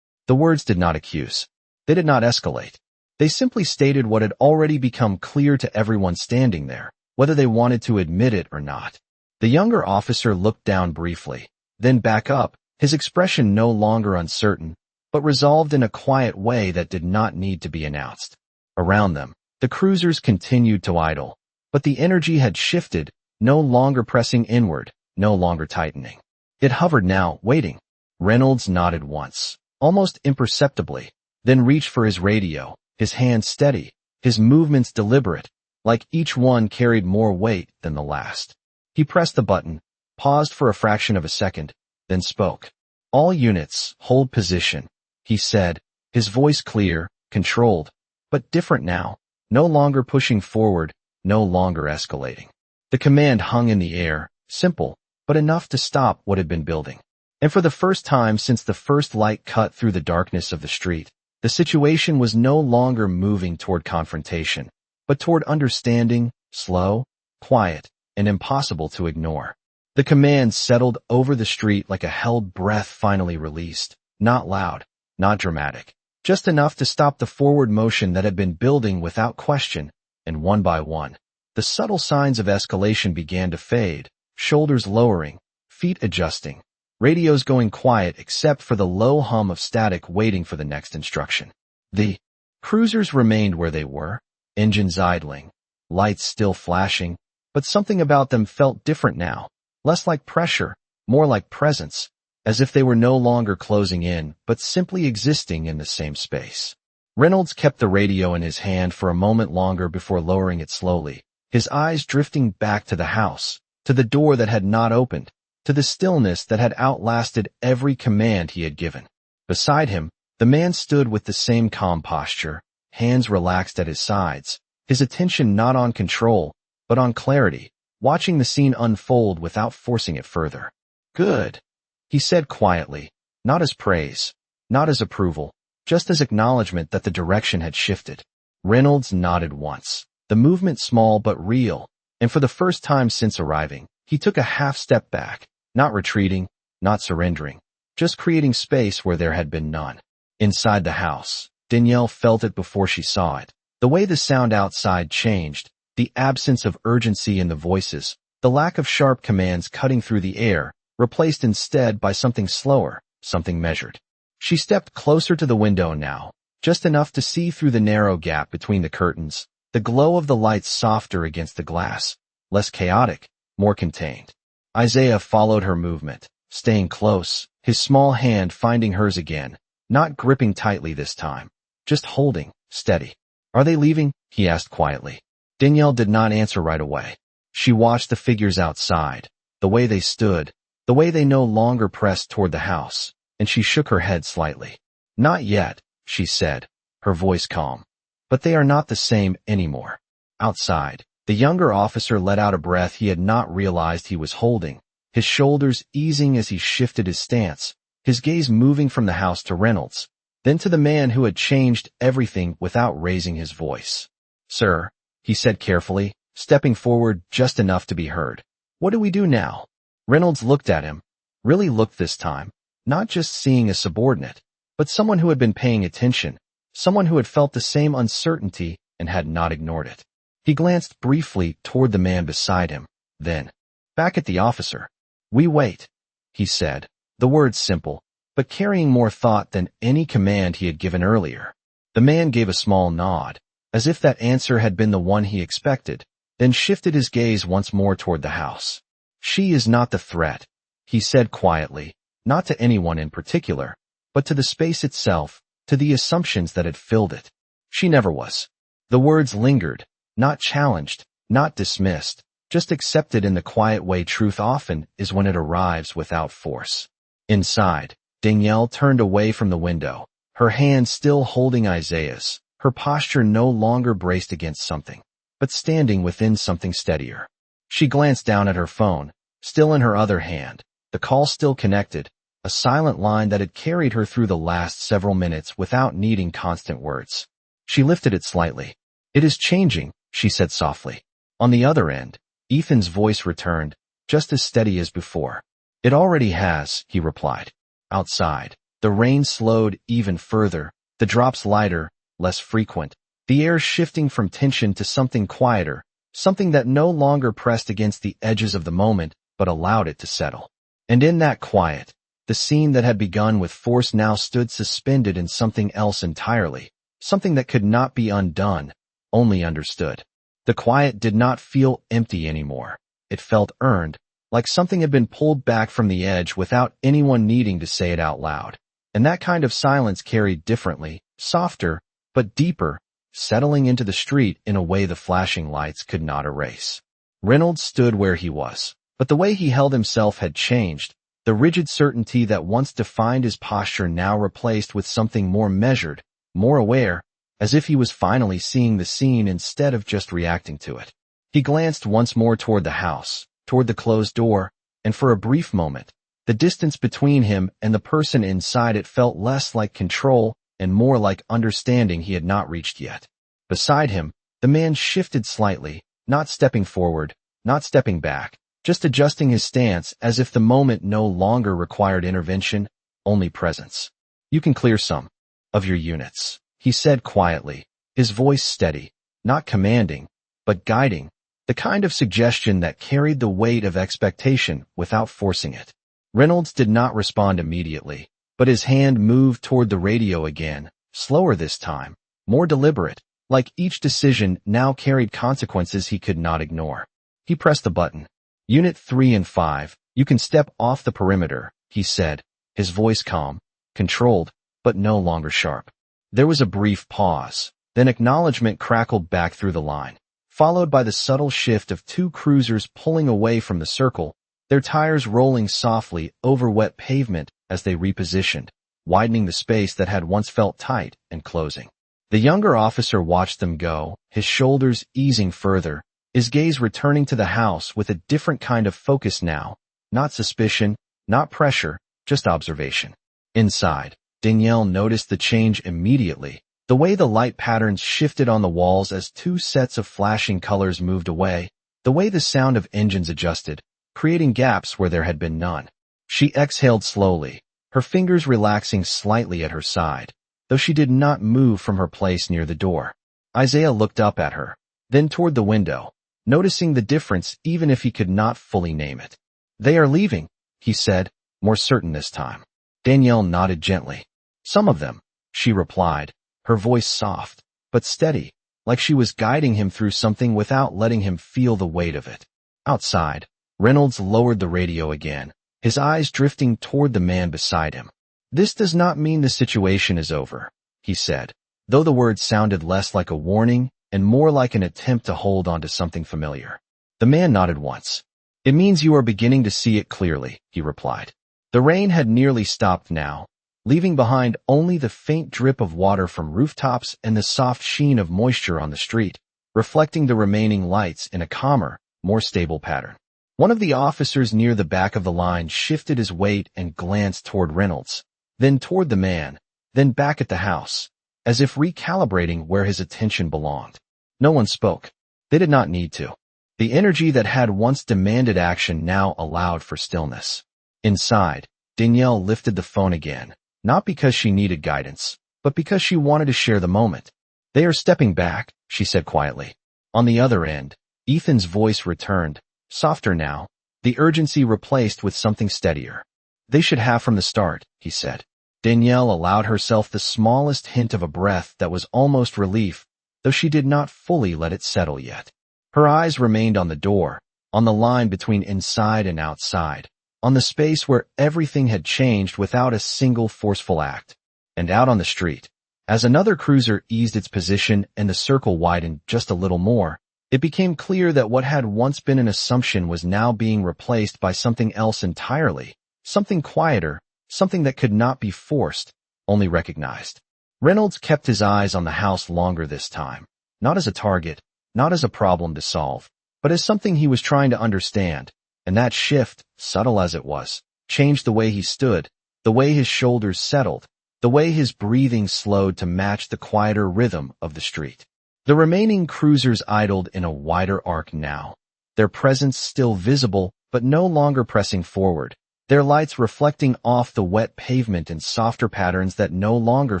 The words did not accuse. They did not escalate. They simply stated what had already become clear to everyone standing there, whether they wanted to admit it or not. The younger officer looked down briefly, then back up, his expression no longer uncertain, but resolved in a quiet way that did not need to be announced. Around them, the cruisers continued to idle. But the energy had shifted, no longer pressing inward, no longer tightening. It hovered now, waiting. Reynolds nodded once, almost imperceptibly, then reached for his radio, his hand steady, his movements deliberate, like each one carried more weight than the last. He pressed the button, paused for a fraction of a second, then spoke. "All units, hold position," he said, his voice clear, controlled, but different now, no longer pushing forward, no longer escalating. The command hung in the air, simple, but enough to stop what had been building. And for the first time since the first light cut through the darkness of the street, the situation was no longer moving toward confrontation, but toward understanding, slow, quiet, and impossible to ignore. The command settled over the street like a held breath finally released, not loud, not dramatic, just enough to stop the forward motion that had been building without question, and one by one, the subtle signs of escalation began to fade, shoulders lowering, feet adjusting, radios going quiet except for the low hum of static waiting for the next instruction. The cruisers remained where they were, engines idling, lights still flashing, but something about them felt different now, less like pressure, more like presence, as if they were no longer closing in, but simply existing in the same space. Reynolds kept the radio in his hand for a moment longer before lowering it slowly, his eyes drifting back to the house, to the door that had not opened, to the stillness that had outlasted every command he had given. Beside him, the man stood with the same calm posture, hands relaxed at his sides, his attention not on control, but on clarity, watching the scene unfold without forcing it further. "Good," he said quietly, not as praise, not as approval, just as acknowledgement that the direction had shifted. Reynolds nodded once, the movement small but real, and for the first time since arriving, he took a half step back, not retreating, not surrendering, just creating space where there had been none. Inside the house, Danielle felt it before she saw it. The way the sound outside changed, the absence of urgency in the voices, the lack of sharp commands cutting through the air, replaced instead by something slower, something measured. She stepped closer to the window now, just enough to see through the narrow gap between the curtains, the glow of the lights softer against the glass, less chaotic, more contained. Isaiah followed her movement, staying close, his small hand finding hers again, not gripping tightly this time, just holding, steady. "Are they leaving?" he asked quietly. Danielle did not answer right away. She watched the figures outside, the way they stood, the way they no longer pressed toward the house, and she shook her head slightly. "Not yet," she said, her voice calm. "But they are not the same anymore." Outside, the younger officer let out a breath he had not realized he was holding, his shoulders easing as he shifted his stance, his gaze moving from the house to Reynolds, then to the man who had changed everything without raising his voice. "Sir," he said carefully, stepping forward just enough to be heard. "What do we do now?" Reynolds looked at him, really looked this time, not just seeing a subordinate, but someone who had been paying attention, someone who had felt the same uncertainty and had not ignored it. He glanced briefly toward the man beside him, then back at the officer. "We wait," he said, the words simple, but carrying more thought than any command he had given earlier. The man gave a small nod, as if that answer had been the one he expected, then shifted his gaze once more toward the house. "She is not the threat," he said quietly, not to anyone in particular, but to the space itself, to the assumptions that had filled it. "She never was." The words lingered, not challenged, not dismissed, just accepted in the quiet way truth often is when it arrives without force. Inside, Danielle turned away from the window, her hand still holding Isaiah's, her posture no longer braced against something, but standing within something steadier. She glanced down at her phone, still in her other hand, the call still connected, a silent line that had carried her through the last several minutes without needing constant words. She lifted it slightly. "It is changing," she said softly. On the other end, Ethan's voice returned, just as steady as before. "It already has," he replied. Outside, the rain slowed even further, the drops lighter, less frequent, the air shifting from tension to something quieter, something that no longer pressed against the edges of the moment, but allowed it to settle. And in that quiet, the scene that had begun with force now stood suspended in something else entirely, something that could not be undone, only understood. The quiet did not feel empty anymore. It felt earned, like something had been pulled back from the edge without anyone needing to say it out loud. And that kind of silence carried differently, softer, but deeper, settling into the street in a way the flashing lights could not erase. Reynolds stood where he was, but the way he held himself had changed. The rigid certainty that once defined his posture now replaced with something more measured, more aware, as if he was finally seeing the scene instead of just reacting to it. He glanced once more toward the house, toward the closed door, and for a brief moment, the distance between him and the person inside it felt less like control and more like understanding he had not reached yet. Beside him, the man shifted slightly, not stepping forward, not stepping back, just adjusting his stance as if the moment no longer required intervention, only presence. "You can clear some of your units," he said quietly, his voice steady, not commanding, but guiding, the kind of suggestion that carried the weight of expectation without forcing it. Reynolds did not respond immediately, but his hand moved toward the radio again, slower this time, more deliberate, like each decision now carried consequences he could not ignore. He pressed the button. "Unit 3 and 5, you can step off the perimeter," he said, his voice calm, controlled, but no longer sharp. There was a brief pause, then acknowledgement crackled back through the line, followed by the subtle shift of two cruisers pulling away from the circle, their tires rolling softly over wet pavement as they repositioned, widening the space that had once felt tight and closing. The younger officer watched them go, his shoulders easing further, his gaze returning to the house with a different kind of focus now, not suspicion, not pressure, just observation. Inside, Danielle noticed the change immediately, the way the light patterns shifted on the walls as two sets of flashing colors moved away, the way the sound of engines adjusted, creating gaps where there had been none. She exhaled slowly, her fingers relaxing slightly at her side, though she did not move from her place near the door. Isaiah looked up at her, then toward the window, noticing the difference even if he could not fully name it. "They are leaving," he said, more certain this time. Danielle nodded gently. "Some of them," she replied, her voice soft, but steady, like she was guiding him through something without letting him feel the weight of it. Outside, Reynolds lowered the radio again, his eyes drifting toward the man beside him. "This does not mean the situation is over," he said, though the words sounded less like a warning and more like an attempt to hold on to something familiar. The man nodded once. "It means you are beginning to see it clearly," he replied. The rain had nearly stopped now, leaving behind only the faint drip of water from rooftops and the soft sheen of moisture on the street, reflecting the remaining lights in a calmer, more stable pattern. One of the officers near the back of the line shifted his weight and glanced toward Reynolds, then toward the man, then back at the house, as if recalibrating where his attention belonged. No one spoke. They did not need to. The energy that had once demanded action now allowed for stillness. Inside, Danielle lifted the phone again, not because she needed guidance, but because she wanted to share the moment. "They are stepping back," she said quietly. On the other end, Ethan's voice returned, softer now, the urgency replaced with something steadier. "They should have from the start," he said. Danielle allowed herself the smallest hint of a breath that was almost relief, though she did not fully let it settle yet. Her eyes remained on the door, on the line between inside and outside, on the space where everything had changed without a single forceful act. And out on the street, as another cruiser eased its position and the circle widened just a little more, it became clear that what had once been an assumption was now being replaced by something else entirely, something quieter, something that could not be forced, only recognized. Reynolds kept his eyes on the house longer this time, not as a target, not as a problem to solve, but as something he was trying to understand, and that shift, subtle as it was, changed the way he stood, the way his shoulders settled, the way his breathing slowed to match the quieter rhythm of the street. The remaining cruisers idled in a wider arc now, their presence still visible but no longer pressing forward, their lights reflecting off the wet pavement in softer patterns that no longer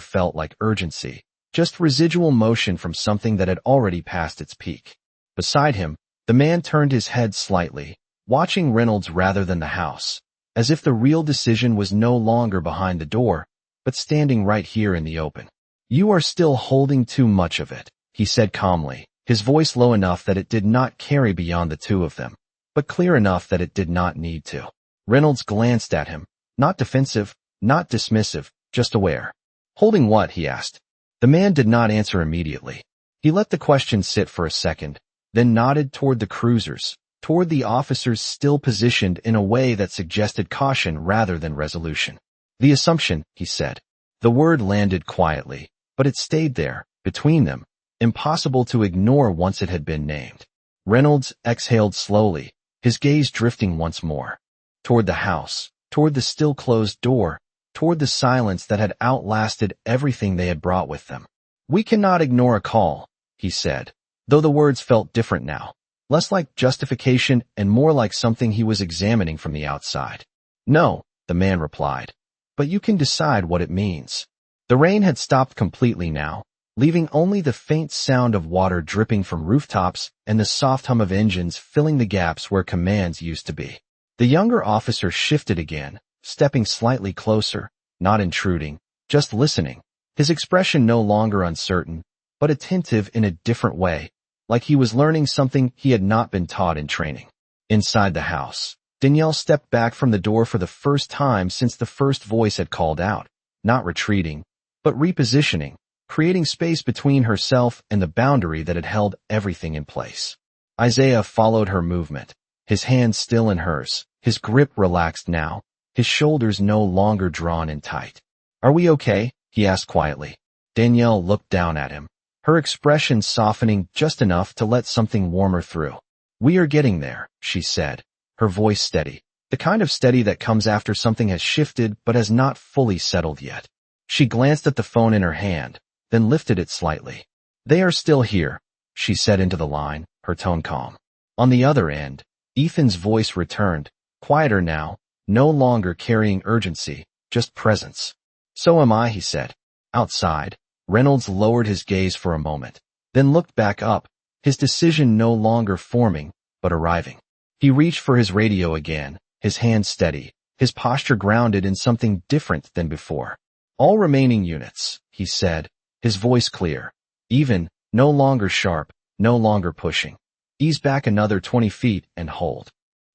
felt like urgency, just residual motion from something that had already passed its peak. Beside him, the man turned his head slightly, watching Reynolds rather than the house, as if the real decision was no longer behind the door, but standing right here in the open. "You are still holding too much of it," he said calmly, his voice low enough that it did not carry beyond the two of them, but clear enough that it did not need to. Reynolds glanced at him, not defensive, not dismissive, just aware. "Holding what?" he asked. The man did not answer immediately. He let the question sit for a second, then nodded toward the cruisers, toward the officers still positioned in a way that suggested caution rather than resolution. "The assumption," he said. The word landed quietly, but it stayed there, between them, impossible to ignore once it had been named. Reynolds exhaled slowly, his gaze drifting once more. Toward the house, toward the still closed door, toward the silence that had outlasted everything they had brought with them. "We cannot ignore a call," he said, though the words felt different now, less like justification and more like something he was examining from the outside. "No," the man replied, "but you can decide what it means." The rain had stopped completely now, leaving only the faint sound of water dripping from rooftops and the soft hum of engines filling the gaps where commands used to be. The younger officer shifted again, stepping slightly closer, not intruding, just listening, his expression no longer uncertain, but attentive in a different way, like he was learning something he had not been taught in training. Inside the house, Danielle stepped back from the door for the first time since the first voice had called out, not retreating, but repositioning, creating space between herself and the boundary that had held everything in place. Isaiah followed her movement, his hand still in hers, his grip relaxed now, his shoulders no longer drawn in tight. "Are we okay?" he asked quietly. Danielle looked down at him, her expression softening just enough to let something warmer through. "We are getting there," she said, her voice steady, the kind of steady that comes after something has shifted but has not fully settled yet. She glanced at the phone in her hand, then lifted it slightly. "They are still here," she said into the line, her tone calm. On the other end, Ethan's voice returned, quieter now, no longer carrying urgency, just presence. "So am I," he said. Outside, Reynolds lowered his gaze for a moment, then looked back up, his decision no longer forming, but arriving. He reached for his radio again, his hand steady, his posture grounded in something different than before. "All remaining units," he said, his voice clear, even, no longer sharp, no longer pushing. "Ease back another 20 feet and hold."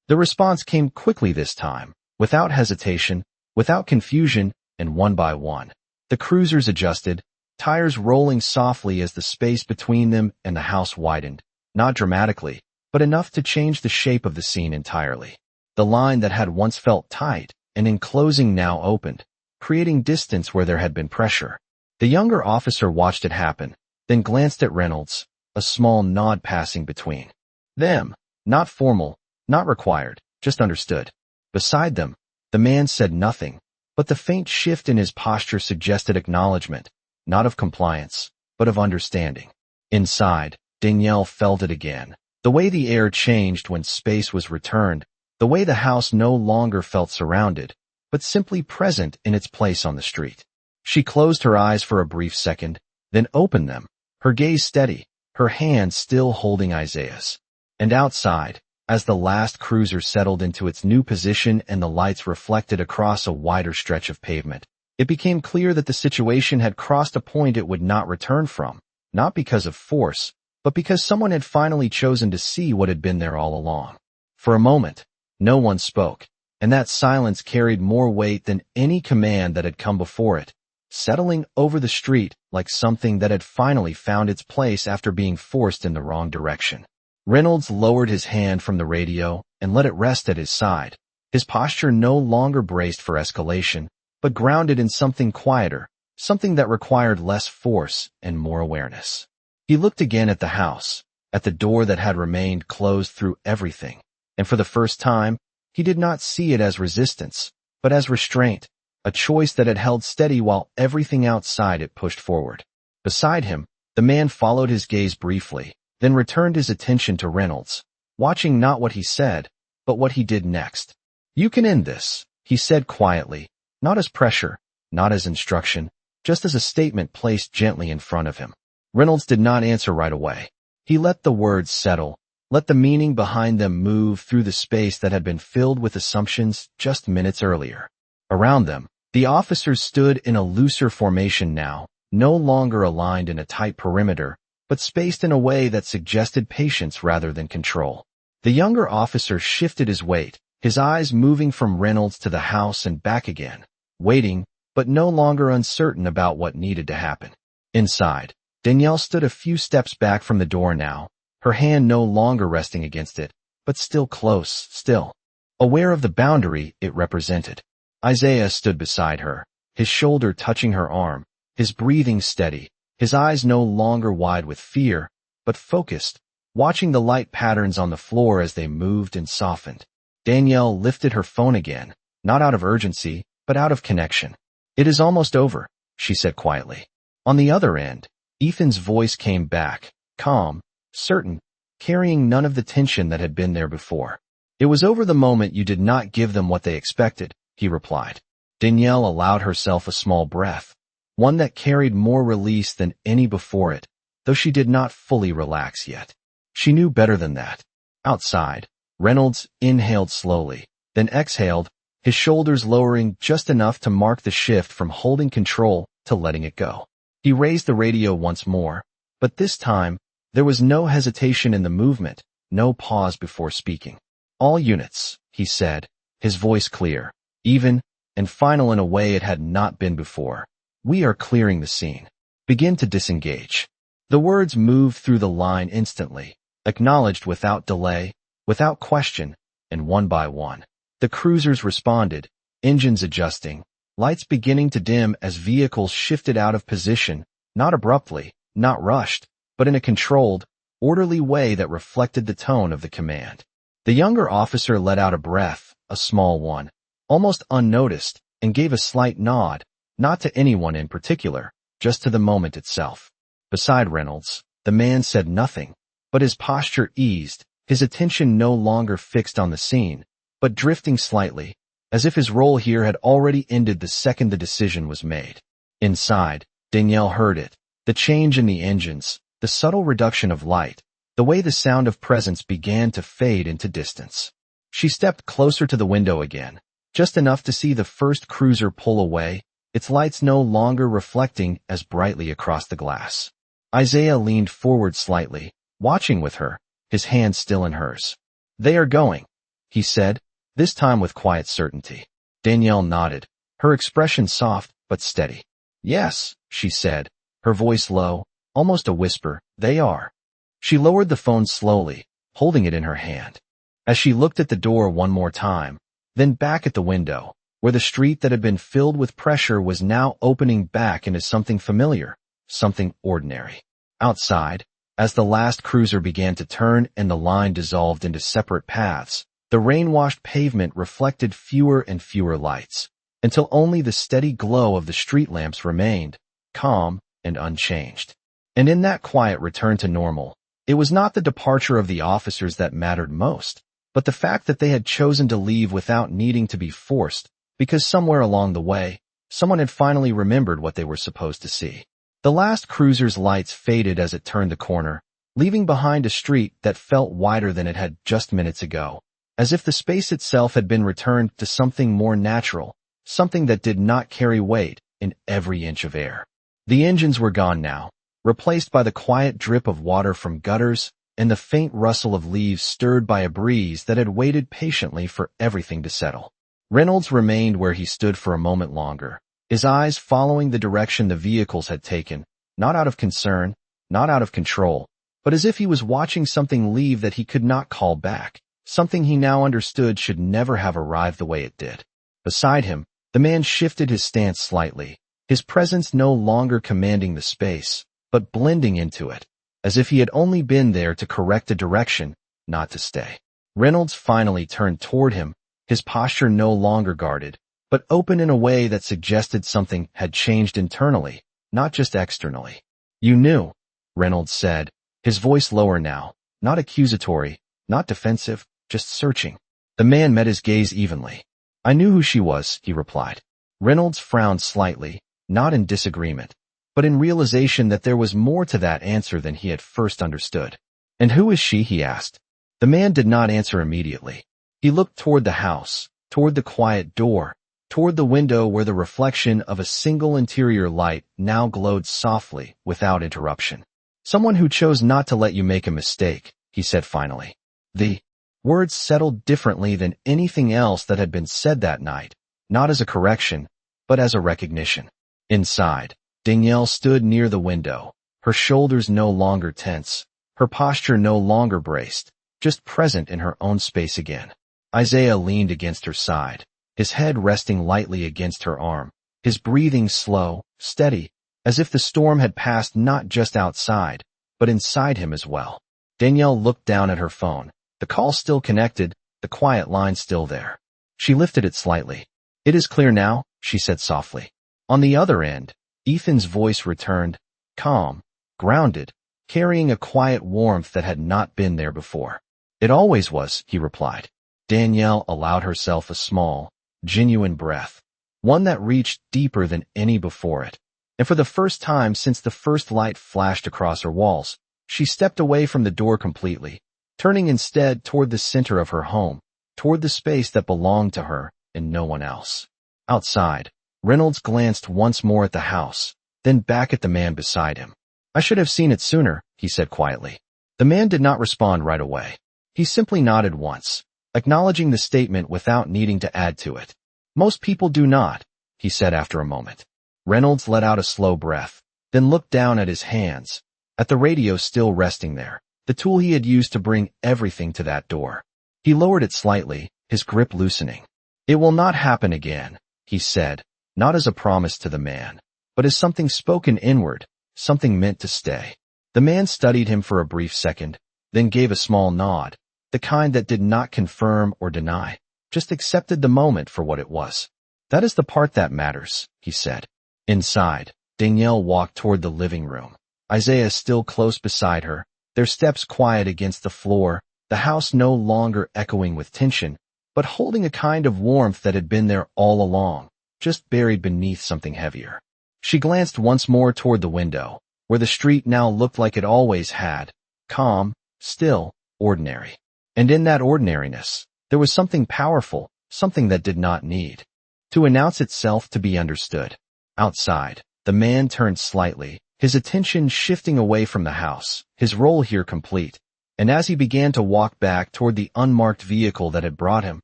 The response came quickly this time, without hesitation, without confusion, and one by one. The cruisers adjusted, tires rolling softly as the space between them and the house widened, not dramatically, but enough to change the shape of the scene entirely. The line that had once felt tight and enclosing now opened, creating distance where there had been pressure. The younger officer watched it happen, then glanced at Reynolds, a small nod passing between them, not formal, not required, just understood. Beside them, the man said nothing, but the faint shift in his posture suggested acknowledgement, not of compliance, but of understanding. Inside, Danielle felt it again, the way the air changed when space was returned, the way the house no longer felt surrounded, but simply present in its place on the street. She closed her eyes for a brief second, then opened them, her gaze steady, her hand still holding Isaiah's. And outside, as the last cruiser settled into its new position and the lights reflected across a wider stretch of pavement, it became clear that the situation had crossed a point it would not return from, not because of force, but because someone had finally chosen to see what had been there all along. For a moment, no one spoke, and that silence carried more weight than any command that had come before it, settling over the street like something that had finally found its place after being forced in the wrong direction. Reynolds lowered his hand from the radio and let it rest at his side, his posture no longer braced for escalation, but grounded in something quieter, something that required less force and more awareness. He looked again at the house, at the door that had remained closed through everything, and for the first time, he did not see it as resistance, but as restraint, a choice that had held steady while everything outside it pushed forward. Beside him, the man followed his gaze briefly, then returned his attention to Reynolds, watching not what he said, but what he did next. "You can end this," he said quietly, not as pressure, not as instruction, just as a statement placed gently in front of him. Reynolds did not answer right away. He let the words settle, let the meaning behind them move through the space that had been filled with assumptions just minutes earlier. Around them, the officers stood in a looser formation now, no longer aligned in a tight perimeter, but spaced in a way that suggested patience rather than control. The younger officer shifted his weight, his eyes moving from Reynolds to the house and back again, waiting, but no longer uncertain about what needed to happen. Inside, Danielle stood a few steps back from the door now, her hand no longer resting against it, but still close, still aware of the boundary it represented. Isaiah stood beside her, his shoulder touching her arm, his breathing steady, his eyes no longer wide with fear, but focused, watching the light patterns on the floor as they moved and softened. Danielle lifted her phone again, not out of urgency, but out of connection. "It is almost over," she said quietly. On the other end, Ethan's voice came back, calm, certain, carrying none of the tension that had been there before. "It was over the moment you did not give them what they expected," he replied. Danielle allowed herself a small breath, one that carried more release than any before it, though she did not fully relax yet. She knew better than that. Outside, Reynolds inhaled slowly, then exhaled, his shoulders lowering just enough to mark the shift from holding control to letting it go. He raised the radio once more, but this time, there was no hesitation in the movement, no pause before speaking. "All units," he said, his voice clear, even, and final in a way it had not been before. "We are clearing the scene. Begin to disengage." The words moved through the line instantly, acknowledged without delay, without question, and one by one. The cruisers responded, engines adjusting, lights beginning to dim as vehicles shifted out of position, not abruptly, not rushed, but in a controlled, orderly way that reflected the tone of the command. The younger officer let out a breath, a small one, almost unnoticed, and gave a slight nod, not to anyone in particular, just to the moment itself. Beside Reynolds, the man said nothing, but his posture eased, his attention no longer fixed on the scene, but drifting slightly, as if his role here had already ended the second the decision was made. Inside, Danielle heard it, the change in the engines, the subtle reduction of light, the way the sound of presence began to fade into distance. She stepped closer to the window again, just enough to see the first cruiser pull away, its lights no longer reflecting as brightly across the glass. Isaiah leaned forward slightly, watching with her, his hand still in hers. "They are going," he said, this time with quiet certainty. Danielle nodded, her expression soft but steady. "Yes," she said, her voice low, almost a whisper, "they are." She lowered the phone slowly, holding it in her hand. As she looked at the door one more time, then back at the window, where the street that had been filled with pressure was now opening back into something familiar, something ordinary. Outside, as the last cruiser began to turn and the line dissolved into separate paths, the rain-washed pavement reflected fewer and fewer lights, until only the steady glow of the street lamps remained, calm and unchanged. And in that quiet return to normal, it was not the departure of the officers that mattered most, but the fact that they had chosen to leave without needing to be forced, because somewhere along the way, someone had finally remembered what they were supposed to see. The last cruiser's lights faded as it turned the corner, leaving behind a street that felt wider than it had just minutes ago, as if the space itself had been returned to something more natural, something that did not carry weight in every inch of air. The engines were gone now, replaced by the quiet drip of water from gutters and the faint rustle of leaves stirred by a breeze that had waited patiently for everything to settle. Reynolds remained where he stood for a moment longer, his eyes following the direction the vehicles had taken, not out of concern, not out of control, but as if he was watching something leave that he could not call back, something he now understood should never have arrived the way it did. Beside him, the man shifted his stance slightly, his presence no longer commanding the space, but blending into it, as if he had only been there to correct a direction, not to stay. Reynolds finally turned toward him, his posture no longer guarded, but open in a way that suggested something had changed internally, not just externally. "You knew," Reynolds said, his voice lower now, not accusatory, not defensive, just searching. The man met his gaze evenly. "I knew who she was," he replied. Reynolds frowned slightly, not in disagreement, but in realization that there was more to that answer than he had first understood. "And who is she?" he asked. The man did not answer immediately. He looked toward the house, toward the quiet door, toward the window where the reflection of a single interior light now glowed softly, without interruption. "Someone who chose not to let you make a mistake," he said finally. The words settled differently than anything else that had been said that night, not as a correction, but as a recognition. Inside, Danielle stood near the window, her shoulders no longer tense, her posture no longer braced, just present in her own space again. Isaiah leaned against her side, his head resting lightly against her arm, his breathing slow, steady, as if the storm had passed not just outside, but inside him as well. Danielle looked down at her phone, the call still connected, the quiet line still there. She lifted it slightly. "It is clear now," she said softly. On the other end, Ethan's voice returned, calm, grounded, carrying a quiet warmth that had not been there before. "It always was," he replied. Danielle allowed herself a small, genuine breath, one that reached deeper than any before it. And for the first time since the first light flashed across her walls, she stepped away from the door completely, turning instead toward the center of her home, toward the space that belonged to her and no one else. Outside, Reynolds glanced once more at the house, then back at the man beside him. "I should have seen it sooner," he said quietly. The man did not respond right away. He simply nodded once, acknowledging the statement without needing to add to it. "Most people do not," he said after a moment. Reynolds let out a slow breath, then looked down at his hands, at the radio still resting there, the tool he had used to bring everything to that door. He lowered it slightly, his grip loosening. "It will not happen again," he said, not as a promise to the man, but as something spoken inward, something meant to stay. The man studied him for a brief second, then gave a small nod, the kind that did not confirm or deny, just accepted the moment for what it was. "That is the part that matters," he said. Inside, Danielle walked toward the living room, Isaiah still close beside her, their steps quiet against the floor, the house no longer echoing with tension, but holding a kind of warmth that had been there all along, just buried beneath something heavier. She glanced once more toward the window, where the street now looked like it always had, calm, still, ordinary. And in that ordinariness, there was something powerful, something that did not need to announce itself to be understood. Outside, the man turned slightly, his attention shifting away from the house, his role here complete. And as he began to walk back toward the unmarked vehicle that had brought him,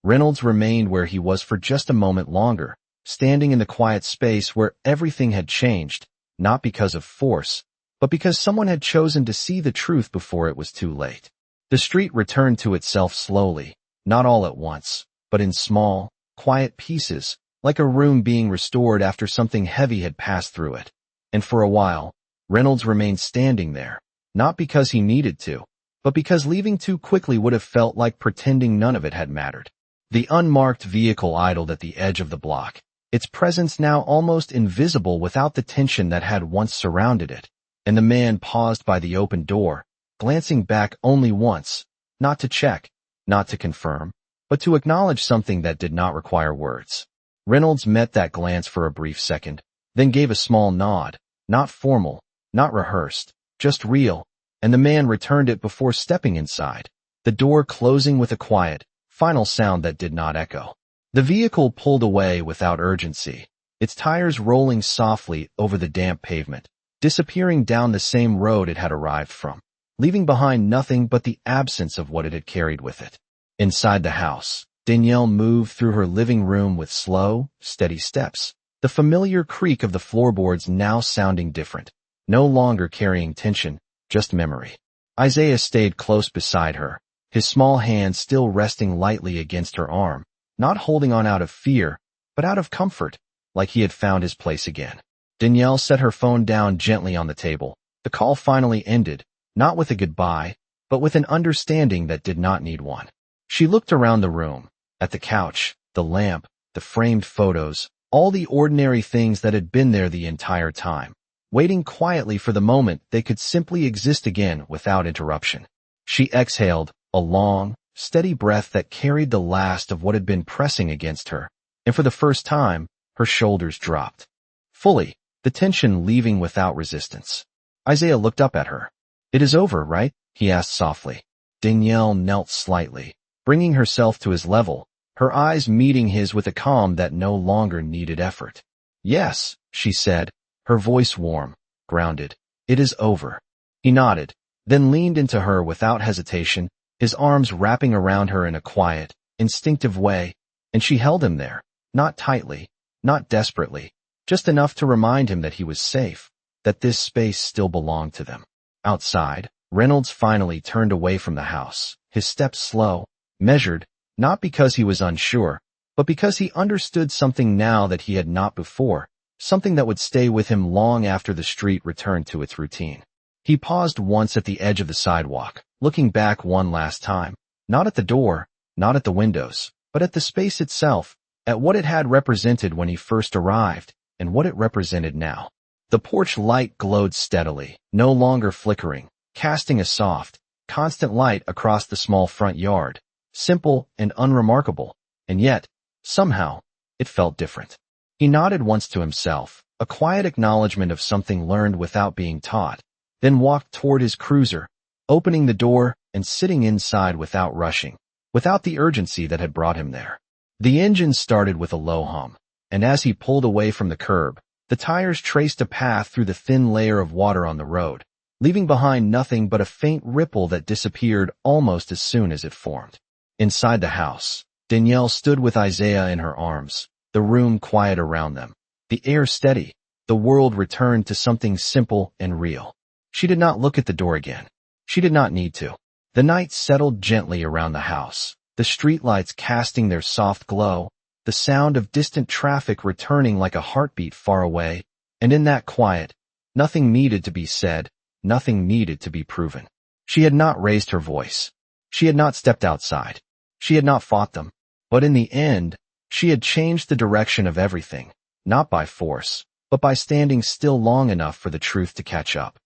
Reynolds remained where he was for just a moment longer, standing in the quiet space where everything had changed, not because of force, but because someone had chosen to see the truth before it was too late. The street returned to itself slowly, not all at once, but in small, quiet pieces, like a room being restored after something heavy had passed through it. And for a while, Reynolds remained standing there, not because he needed to, but because leaving too quickly would have felt like pretending none of it had mattered. The unmarked vehicle idled at the edge of the block, its presence now almost invisible without the tension that had once surrounded it, and the man paused by the open door, glancing back only once, not to check, not to confirm, but to acknowledge something that did not require words. Reynolds met that glance for a brief second, then gave a small nod, not formal, not rehearsed, just real, and the man returned it before stepping inside, the door closing with a quiet, final sound that did not echo. The vehicle pulled away without urgency, its tires rolling softly over the damp pavement, disappearing down the same road it had arrived from, leaving behind nothing but the absence of what it had carried with it. Inside the house, Danielle moved through her living room with slow, steady steps, the familiar creak of the floorboards now sounding different, no longer carrying tension, just memory. Isaiah stayed close beside her, his small hand still resting lightly against her arm, not holding on out of fear, but out of comfort, like he had found his place again. Danielle set her phone down gently on the table. The call finally ended, not with a goodbye, but with an understanding that did not need one. She looked around the room, at the couch, the lamp, the framed photos, all the ordinary things that had been there the entire time, waiting quietly for the moment they could simply exist again without interruption. She exhaled, a long, steady breath that carried the last of what had been pressing against her, and for the first time, her shoulders dropped. Fully, the tension leaving without resistance. Isaiah looked up at her. "It is over, right?" he asked softly. Danielle knelt slightly, bringing herself to his level, her eyes meeting his with a calm that no longer needed effort. "Yes," she said, her voice warm, grounded. "It is over." He nodded, then leaned into her without hesitation, his arms wrapping around her in a quiet, instinctive way, and she held him there, not tightly, not desperately, just enough to remind him that he was safe, that this space still belonged to them. Outside, Reynolds finally turned away from the house, his steps slow, measured, not because he was unsure, but because he understood something now that he had not before, something that would stay with him long after the street returned to its routine. He paused once at the edge of the sidewalk, looking back one last time, not at the door, not at the windows, but at the space itself, at what it had represented when he first arrived, and what it represented now. The porch light glowed steadily, no longer flickering, casting a soft, constant light across the small front yard, simple and unremarkable, and yet, somehow, it felt different. He nodded once to himself, a quiet acknowledgement of something learned without being taught, then walked toward his cruiser, opening the door and sitting inside without rushing, without the urgency that had brought him there. The engine started with a low hum, and as he pulled away from the curb, the tires traced a path through the thin layer of water on the road, leaving behind nothing but a faint ripple that disappeared almost as soon as it formed. Inside the house, Danielle stood with Isaiah in her arms, the room quiet around them, the air steady, the world returned to something simple and real. She did not look at the door again. She did not need to. The night settled gently around the house, the streetlights casting their soft glow, the sound of distant traffic returning like a heartbeat far away, and in that quiet, nothing needed to be said, nothing needed to be proven. She had not raised her voice. She had not stepped outside. She had not fought them. But in the end, she had changed the direction of everything, not by force, but by standing still long enough for the truth to catch up.